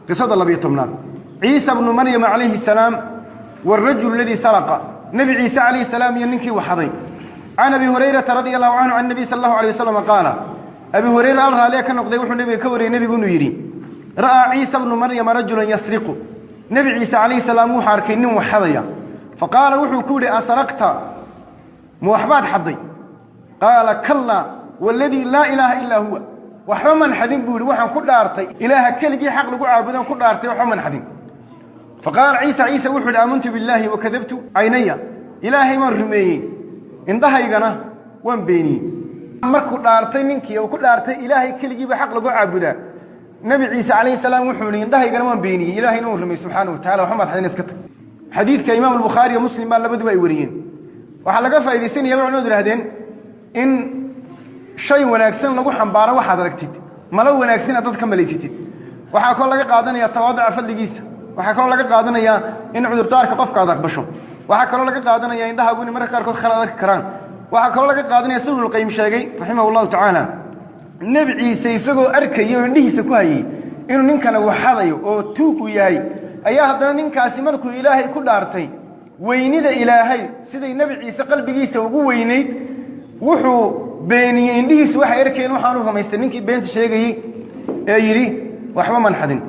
قصة الله بيتمنان عيسى بن مريم عليه السلام والرجل الذي سرق نبي عيسى عليه السلام ينكي وحضي عن أبي هريرة رضي الله عنه عن النبي صلى الله عليه وسلم قال أبي هريرة قال عليك نقضي وحو النبي كوري نبي قنو يري رأى عيسى بن مريم رجلا يسرق نبي عيسى عليه السلام وحارك إنه وحضي فقال وحو كوري أسرقت موحبات حضي قال كلا والذي لا إله إلا هو وحمن حدين بوري وحن كل أرتي إله كل حق لقوا عبدان كل أرتي وحمن حدين فقال عيسى وحو آمنت بالله وكذبت عيني إلهي من رميين indhaha igana waan beeniyay markuu dhaartay ninkii oo ku dhaartay ilaahay kaligiiba xaq lagu caabudaa nabi ciise kaleey salaam wuxuu yiri indhaha igana waan beeniyay ilaahay inuu rumay subhanahu wa ta'ala waxaan hadin iska tag xadiidka imaam al-bukhari iyo muslim baa labaduba ay wariyeen waxa laga faa'iideysanayaa waxaan yiraahdeen in shay wanaagsan lagu xambaaro waxaad aragtid malo wanaagsan dad ka maleysatid waxa koo laga qaadanayaa tawaadduca fadligiisa waxa koo laga qaadanayaa in cudurdaarka qofka aad aqbasho waxa kale laga qaadanaya indhaha guni marka qaar kood khalad karaan waxa kale laga qaadanaya sunnul qaym sheegay rahimahullahu ta'ala nabi ciise isagoo arkayo indhihiisa ku hayay inuu ninkana waxadayo oo tuugu yahay ayaa haddana ninkaasi markuu ilaahay ku dhaartay weynida ilaahay siday nabi ciise qalbigiisa ugu weynayd wuxuu beeniyay indhihiisa waxa arkeen waxaanu rumaystay ninkii beenta sheegay ee yiri waxba man xadin